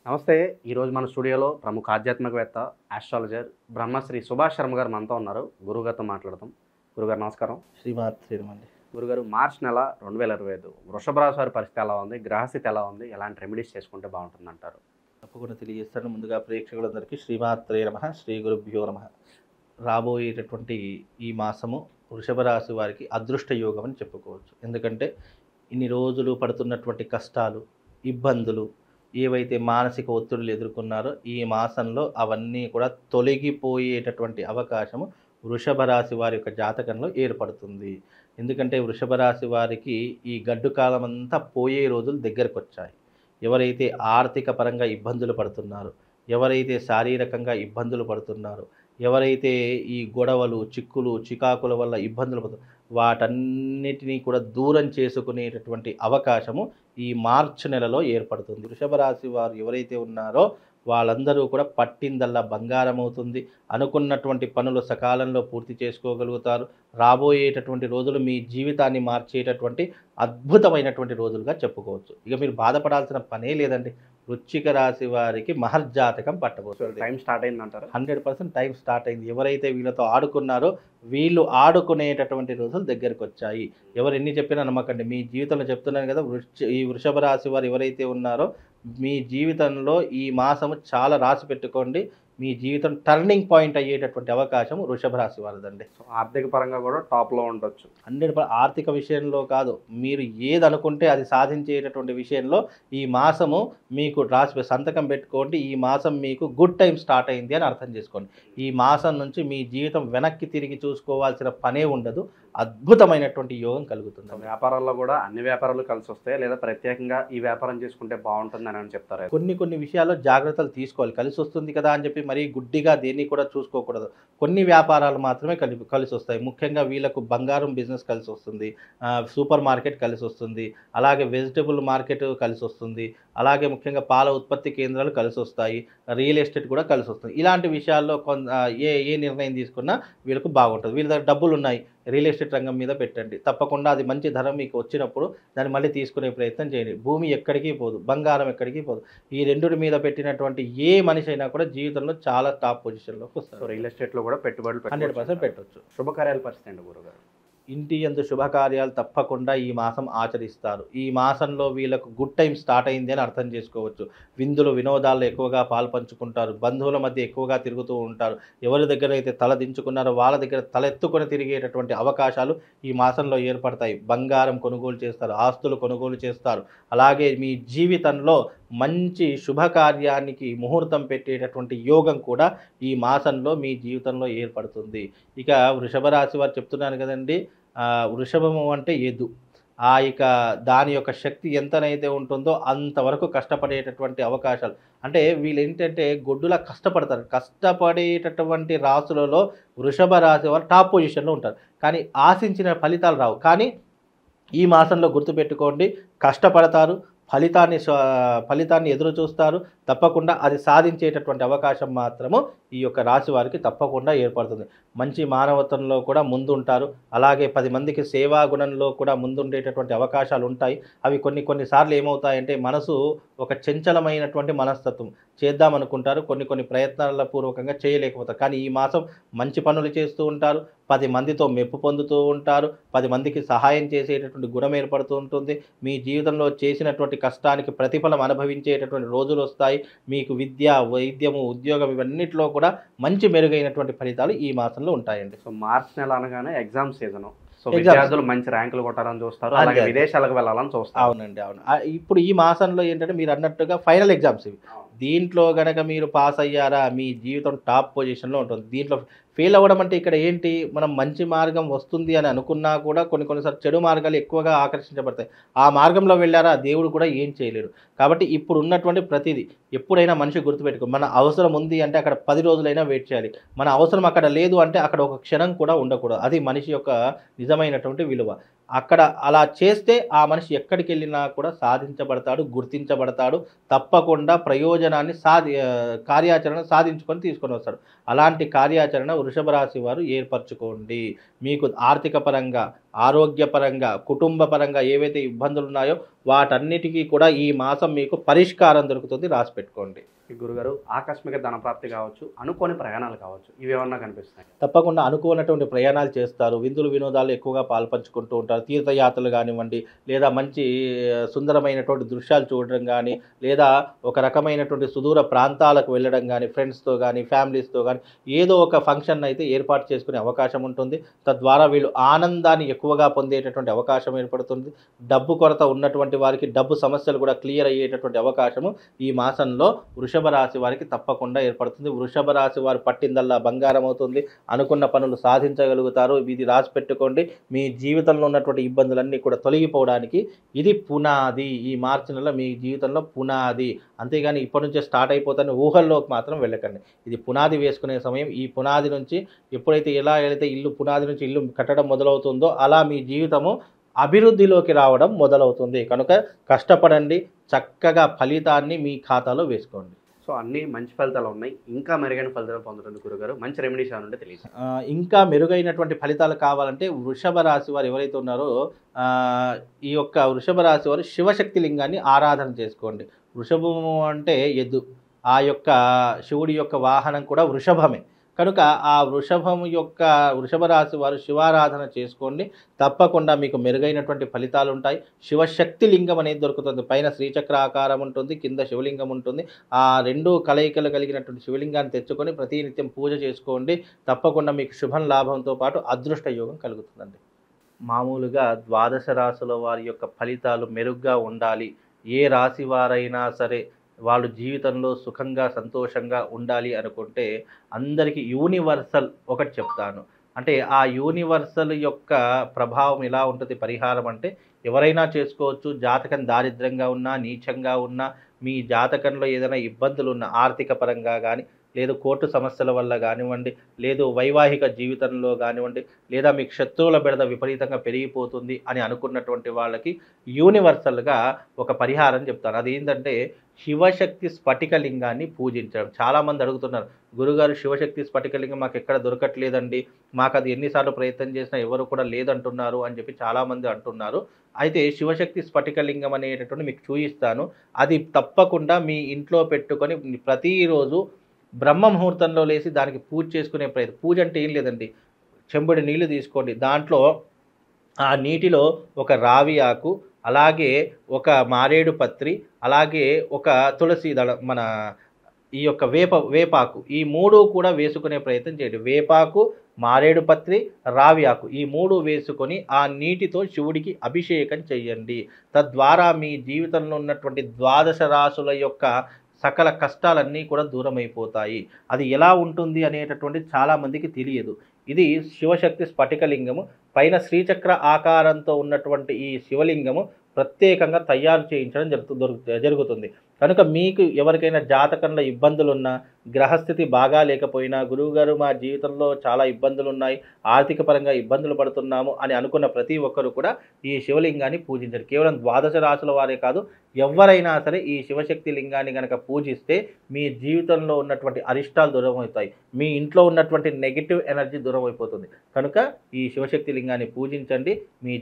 నమస్తే. ఈరోజు మన స్టూడియోలో ప్రముఖ ఆధ్యాత్మికవేత్త, ఆస్ట్రాలజర్ బ్రహ్మశ్రీ సుభాష్ శర్మ గారు మనతో ఉన్నారు. గురువుగారితో మాట్లాడదాం. గురుగారు నమస్కారం. శ్రీమాత్రేనమండి. గురుగారు, మార్చి నెల 2025 వృషభ రాశి వారి పరిస్థితి ఎలా ఉంది? గ్రహస్థితి ఎలా ఉంది? ఎలాంటి రెమెడీస్ చేసుకుంటే బాగుంటుందంటారు? తప్పకుండా తెలియజేస్తాను. ముందుగా ప్రేక్షకులందరికీ శ్రీమాత్రే నమః, శ్రీ గురుభ్యో నమః. రాబోయేటటువంటి ఈ మాసము వృషభ రాశి వారికి అదృష్ట యోగం అని చెప్పుకోవచ్చు. ఎందుకంటే ఇన్ని రోజులు పడుతున్నటువంటి కష్టాలు, ఇబ్బందులు, ఏవైతే మానసిక ఒత్తిడులు ఎదుర్కొన్నారో ఈ మాసంలో అవన్నీ కూడా తొలగిపోయేటటువంటి అవకాశము వృషభ రాశి వారి యొక్క జాతకంలో ఏర్పడుతుంది. ఎందుకంటే వృషభ రాశి వారికి ఈ గడ్డు కాలం అంతా పోయే రోజులు దగ్గరకు వచ్చాయి. ఎవరైతే ఆర్థిక పరంగా ఇబ్బందులు పడుతున్నారో, ఎవరైతే శారీరకంగా ఇబ్బందులు పడుతున్నారో, ఎవరైతే ఈ గొడవలు, చిక్కులు, చికాకుల వల్ల ఇబ్బందులు పడుతున్నారో వాటన్నిటినీ కూడా దూరం చేసుకునేటటువంటి అవకాశము ఈ మార్చి నెలలో ఏర్పడుతుంది. వృషభ రాశి వారు ఎవరైతే ఉన్నారో వాళ్ళందరూ కూడా పట్టిందల్లా బంగారం అవుతుంది. అనుకున్నటువంటి పనులు సకాలంలో పూర్తి చేసుకోగలుగుతారు. రాబోయేటటువంటి రోజులు మీ జీవితాన్ని మార్చేటటువంటి అద్భుతమైనటువంటి రోజులుగా చెప్పుకోవచ్చు. ఇక మీరు బాధపడాల్సిన పనే లేదండి. వృశ్చిక రాశి వారికి మహర్జాతకం పట్టబోతుంది. టైం స్టార్ట్ అయిందంటారు? 100% టైం స్టార్ట్ అయింది. ఎవరైతే వీళ్ళతో ఆడుకున్నారో వీళ్ళు ఆడుకునేటటువంటి రోజులు దగ్గరికి వచ్చాయి. ఎవరు ఎన్ని చెప్పినా నమ్మకండి. మీ జీవితంలో చెప్తున్నాను కదా, ఈ వృషభ రాశి వారు ఎవరైతే ఉన్నారో మీ జీవితంలో ఈ మాసము చాలా రాసి పెట్టుకోండి. మీ జీవితం టర్నింగ్ పాయింట్ అయ్యేటటువంటి అవకాశం వృషభ రాశి వారిదండి. సో ఆర్థిక పరంగా కూడా టాప్లో ఉండొచ్చు. 100% ఆర్థిక విషయంలో కాదు, మీరు ఏది అనుకుంటే అది సాధించేటటువంటి విషయంలో ఈ మాసము మీకు రాసి సంతకం పెట్టుకోండి. ఈ మాసం మీకు గుడ్ టైం స్టార్ట్ అయింది అని అర్థం చేసుకోండి. ఈ మాసం నుంచి మీ జీవితం వెనక్కి తిరిగి చూసుకోవాల్సిన పనే ఉండదు. అద్భుతమైనటువంటి యోగం కలుగుతుంది. వ్యాపారాల్లో కూడా అన్ని వ్యాపారాలు కలిసి వస్తాయి, లేదా ప్రత్యేకంగా ఈ వ్యాపారం చేసుకుంటే బాగుంటుంది అని చెప్తారు? కొన్ని విషయాల్లో జాగ్రత్తలు తీసుకోవాలి. కలిసి వస్తుంది కదా అని చెప్పి మరీ గుడ్డిగా దేన్ని కూడా చూసుకోకూడదు. కొన్ని వ్యాపారాలు మాత్రమే కలిసి వస్తాయి. ముఖ్యంగా వీళ్ళకు బంగారం బిజినెస్ కలిసి వస్తుంది, సూపర్ మార్కెట్ కలిసి వస్తుంది, అలాగే వెజిటబుల్ మార్కెట్ కలిసి వస్తుంది, అలాగే ముఖ్యంగా పాల ఉత్పత్తి కేంద్రాలు కలిసి వస్తాయి, రియల్ ఎస్టేట్ కూడా కలిసి వస్తుంది. ఇలాంటి విషయాల్లో ఏ నిర్ణయం తీసుకున్నా వీళ్ళకు బాగుంటుంది. వీళ్ళ దగ్గర డబ్బులు ఉన్నాయి, రియల్ ఎస్టేట్ రంగం మీద పెట్టండి. తప్పకుండా అది మంచి ధర మీకు వచ్చినప్పుడు దాన్ని మళ్ళీ తీసుకునే ప్రయత్నం చేయండి. భూమి ఎక్కడికి పోదు, బంగారం ఎక్కడికి పోదు. ఈ రెండుటి మీద పెట్టినటువంటి ఏ మనిషి అయినా కూడా జీవితంలో చాలా టాప్ పొజిషన్లోకి వస్తారు. రియల్ ఎస్టేట్లో కూడా పెట్టుబడులు 100% పెట్టవచ్చు. శుభకార్యాల పరిస్థితి అండి గురుగారు? ఇంటి యందు శుభకార్యాలు తప్పకుండా ఈ మాసం ఆచరిస్తారు. ఈ మాసంలో వీళ్ళకు గుడ్ టైం స్టార్ట్ అయింది అని అర్థం చేసుకోవచ్చు. విందులు వినోదాల్లో ఎక్కువగా పాల్పంచుకుంటారు. బంధువుల మధ్య ఎక్కువగా తిరుగుతూ ఉంటారు. ఎవరి దగ్గర అయితే తల దించుకున్నారో వాళ్ళ దగ్గర తలెత్తుకొని తిరిగేటటువంటి అవకాశాలు ఈ మాసంలో ఏర్పడతాయి. బంగారం కొనుగోలు చేస్తారు, ఆస్తులు కొనుగోలు చేస్తారు. అలాగే మీ జీవితంలో మంచి శుభకార్యానికి ముహూర్తం పెట్టేటటువంటి యోగం కూడా ఈ మాసంలో మీ జీవితంలో ఏర్పడుతుంది. ఇక వృషభ రాశి వారు చెప్తున్నాను కదండి, వృషభము అంటే ఎద్దు. ఇక దాని యొక్క శక్తి ఎంతనైతే ఉంటుందో అంతవరకు కష్టపడేటటువంటి అవకాశాలు. అంటే వీళ్ళు ఏంటంటే గొడ్డులా కష్టపడతారు. కష్టపడేటటువంటి రాశులలో వృషభ రాశి వారు టాప్ పొజిషన్లో ఉంటారు. కానీ ఆశించిన ఫలితాలు రావు. కానీ ఈ మాసంలో గుర్తుపెట్టుకోండి, కష్టపడతారు, ఫలితాన్ని ఎదురు చూస్తారు. తప్పకుండా అది సాధించేటటువంటి అవకాశం మాత్రము ఈ యొక్క రాశి వారికి తప్పకుండా ఏర్పడుతుంది. మంచి మానవత్వంలో కూడా ముందుంటారు. అలాగే 10 మందికి సేవా గుణంలో కూడా ముందుండేటటువంటి అవకాశాలు ఉంటాయి. అవి కొన్నిసార్లు ఏమవుతాయంటే మనసు ఒక చంచలమైనటువంటి మనస్తత్వం. చేద్దామనుకుంటారు, కొన్ని ప్రయత్నాల పూర్వకంగా చేయలేకపోతారు. కానీ ఈ మాసం మంచి పనులు చేస్తూ ఉంటారు, 10 మందితో మెప్పు పొందుతూ ఉంటారు, 10 మందికి సహాయం చేసేటటువంటి గుణం ఏర్పడుతూ ఉంటుంది. మీ జీవితంలో చేసినటువంటి కష్టానికి ప్రతిఫలం అనుభవించేటటువంటి రోజులు వస్తాయి. మీకు విద్య, వైద్యము, ఉద్యోగం ఇవన్నిటిలో కూడా మంచి మెరుగైనటువంటి ఫలితాలు ఈ మాసంలో ఉంటాయండి. సో మార్చి నెల అనగానే ఎగ్జామ్ సీజన్. సో విద్యార్థులు మంచి ర్యాంకులు కొట్టాలని చూస్తారు, అలాగే విదేశాలకు వెళ్ళాలని చూస్తారు. అవునండి, అవును. ఇప్పుడు ఈ మాసంలో ఏంటంటే మీరు అన్నట్టుగా ఫైనల్ ఎగ్జామ్స్ ఇవి. దీంట్లో గనక మీరు పాస్ అయ్యారా మీ జీవితం టాప్ పొజిషన్లో ఉంటుంది. దీంట్లో ఫెయిల్ అవ్వడం అంటే ఇక్కడ ఏంటి, మనం మంచి మార్గం వస్తుంది అని అనుకున్నా కూడా కొన్నిసార్లు చెడు మార్గాలు ఎక్కువగా ఆకర్షించబడతాయి. ఆ మార్గంలో వెళ్ళారా దేవుడు కూడా ఏం చేయలేడు. కాబట్టి ఇప్పుడు ఉన్నటువంటి ప్రతిదీ ఎప్పుడైనా మనిషి గుర్తుపెట్టుకో, మన అవసరం ఉంది అంటే అక్కడ 10 రోజులైనా వెయిట్ చేయాలి. మన అవసరం అక్కడ లేదు అంటే అక్కడ ఒక క్షణం కూడా ఉండకూడదు. అది మనిషి యొక్క నిజమైనటువంటి విలువ. అక్కడ అలా చేస్తే ఆ మనిషి ఎక్కడికి వెళ్ళినా కూడా సాధించబడతాడు, గుర్తించబడతాడు. తప్పకుండా ప్రయోజనాన్ని కార్యాచరణ సాధించుకొని తీసుకొని వస్తాడు. అలాంటి కార్యాచరణ వృషభ రాశి వారు ఏర్పరచుకోండి. మీకు ఆర్థిక పరంగా ఆరోగ్యపరంగా కుటుంబ పరంగా ఏవైతే ఇబ్బందులు ఉన్నాయో వాటన్నిటికీ కూడా ఈ మాసం మీకు పరిష్కారం దొరుకుతుంది, రాసి పెట్టుకోండి. గురుగారు, ఆకస్మిక ధనప్రాప్తి కావచ్చు, అనుకోని ప్రయాణాలు కావచ్చు, ఇవి ఏమన్నా కనిపిస్తున్నాయి? తప్పకుండా అనుకున్నటువంటి ప్రయాణాలు చేస్తారు, విందులు వినోదాలు ఎక్కువగా పాల్పంచుకుంటూ ఉంటారు, తీర్థయాత్రలు కానివ్వండి, లేదా మంచి సుందరమైనటువంటి దృశ్యాలు చూడడం కానీ, లేదా ఒక రకమైనటువంటి సుదూర ప్రాంతాలకు వెళ్ళడం కానీ, ఫ్రెండ్స్తో కానీ ఫ్యామిలీస్తో కానీ ఏదో ఒక ఫంక్షన్ అయితే ఏర్పాటు చేసుకునే అవకాశం ఉంటుంది. తద్వారా వీళ్ళు ఆనందాన్ని ఎక్కువగా పొందేటటువంటి అవకాశం ఏర్పడుతుంది. డబ్బు కొరత ఉన్నటువంటి వారికి డబ్బు సమస్యలు కూడా క్లియర్ అయ్యేటటువంటి అవకాశము ఈ మాసంలో వృషభ రాశి వారికి తప్పకుండా ఏర్పడుతుంది. వృషభ రాశి వారు పట్టిందల్లా బంగారం అవుతుంది, అనుకున్న పనులు సాధించగలుగుతారు. ఇది రాసి పెట్టుకోండి. మీ జీవితంలో ఉన్నటువంటి ఇబ్బందులన్నీ కూడా తొలగిపోవడానికి ఇది పునాది. ఈ మార్చి నెల మీ జీవితంలో పునాది. అంతేగాని ఇప్పటి నుంచే స్టార్ట్ అయిపోతాను ఊహల్లోకి మాత్రం వెళ్ళకండి. ఇది పునాది వేసుకునే సమయం. ఈ పునాది నుంచి ఎప్పుడైతే ఎలా అయితే పునాది నుంచి ఇల్లు కట్టడం మొదలవుతుందో అలా మీ జీవితము అభివృద్ధిలోకి రావడం మొదలవుతుంది. కనుక కష్టపడండి, చక్కగా ఫలితాన్ని మీ ఖాతాలో వేసుకోండి. సో అన్నీ మంచి ఫలితాలు ఉన్నాయి. ఇంకా మెరుగైన ఫలితాలు పొందడానికి గురుగారు మంచి రెమెడీస్ ఏమంటే తెలియదు. ఇంకా మెరుగైనటువంటి ఫలితాలు కావాలంటే వృషభ రాశి వారు ఎవరైతే ఉన్నారో ఈ యొక్క వృషభ రాశి వారు శివశక్తి లింగాన్ని ఆరాధన చేసుకోండి. వృషభము అంటే ఎద్దు, ఆ యొక్క శివుడి యొక్క వాహనం కూడా వృషభమే. కనుక ఆ వృషభ రాశి వారు శివారాధన చేసుకోండి. తప్పకుండా మీకు మెరుగైనటువంటి ఫలితాలు ఉంటాయి. శివశక్తి లింగం అనేది దొరుకుతుంది. పైన శ్రీచక్ర ఆకారం ఉంటుంది, కింద శివలింగం ఉంటుంది. ఆ రెండు కలయికలు కలిగినటువంటి శివలింగాన్ని తెచ్చుకొని ప్రతినిత్యం పూజ చేసుకోండి. తప్పకుండా మీకు శుభం లాభంతో పాటు అదృష్ట యోగం కలుగుతుందండి. మామూలుగా ద్వాదశ రాశుల వారి యొక్క ఫలితాలు మెరుగ్గా ఉండాలి, ఏ రాశి వారైనా సరే వాళ్ళు జీవితంలో సుఖంగా సంతోషంగా ఉండాలి అనుకుంటే అందరికీ యూనివర్సల్ ఒకటి చెప్తాను. అంటే ఆ యూనివర్సల్ యొక్క ప్రభావం ఎలా ఉంటుంది పరిహారం అంటే ఎవరైనా చేసుకోవచ్చు. జాతకం దారిద్ర్యంగా ఉన్నా, నీచంగా ఉన్నా, మీ జాతకంలో ఏదైనా ఇబ్బందులు ఉన్న ఆర్థిక పరంగా కానీ, లేదు కోర్టు సమస్యల వల్ల కానివ్వండి, లేదు వైవాహిక జీవితంలో కానివ్వండి, లేదా మీకు శత్రువుల బెడద విపరీతంగా పెరిగిపోతుంది అని అనుకున్నటువంటి వాళ్ళకి యూనివర్సల్గా ఒక పరిహారం చెప్తాను. అదేంటంటే శివశక్తి స్ఫటికలింగాన్ని పూజించడం. చాలామంది అడుగుతున్నారు, గురుగారు శివశక్తి స్ఫటికలింగం మాకు ఎక్కడ దొరకట్లేదండి, మాకు అది ఎన్నిసార్లు ప్రయత్నం చేసినా ఎవరు కూడా లేదంటున్నారు అని చెప్పి చాలామంది అంటున్నారు. అయితే శివశక్తి స్ఫటికలింగం అనేటటువంటి మీకు చూపిస్తాను. అది తప్పకుండా మీ ఇంట్లో పెట్టుకొని ప్రతిరోజు బ్రహ్మ ముహూర్తంలో లేచి దానికి పూజ చేసుకునే ప్రయత్నం. పూజ అంటే ఏం లేదండి, చెంబుడి నీళ్లు తీసుకోండి, దాంట్లో ఆ నీటిలో ఒక రావి ఆకు, అలాగే ఒక మారేడు పత్రి, అలాగే ఒక తులసి దళం, మన ఈ యొక్క వేపాకు, ఈ మూడు కూడా వేసుకునే ప్రయత్నం చేయండి. వేపాకు, మారేడు పత్రి, రావి ఆకు, ఈ మూడు వేసుకొని ఆ నీటితో శివుడికి అభిషేకం చెయ్యండి. తద్వారా మీ జీవితంలో ఉన్నటువంటి ద్వాదశ రాశుల యొక్క సకల కష్టాలన్నీ కూడా దూరమైపోతాయి. అది ఎలా ఉంటుంది అనేటటువంటి చాలామందికి తెలియదు. ఇది శివశక్తి స్ఫటికలింగము. పైన శ్రీచక్ర ఆకారంతో ఉన్నటువంటి ఈ శివలింగము ప్రత్యేకంగా తయారు చేయించడం జరుగుతుంది. కనుక మీకు ఎవరికైనా జాతకంలో ఇబ్బందులున్నా, గ్రహస్థితి బాగా లేకపోయినా, గురువుగారు మా జీవితంలో చాలా ఇబ్బందులు ఉన్నాయి, ఆర్థిక పరంగా ఇబ్బందులు పడుతున్నాము అని అనుకున్న ప్రతి ఒక్కరు కూడా ఈ శివలింగాన్ని పూజించండి. కేవలం ద్వాదశ రాశుల వారే కాదు, ఎవరైనా సరే ఈ శివశక్తి లింగాన్ని కనుక పూజిస్తే మీ జీవితంలో ఉన్నటువంటి అరిష్టాలు దూరం అవుతాయి, మీ ఇంట్లో ఉన్నటువంటి నెగిటివ్ ఎనర్జీ దూరం అయిపోతుంది. కనుక ఈ శివశక్తి లింగాన్ని పూజించండి. మీ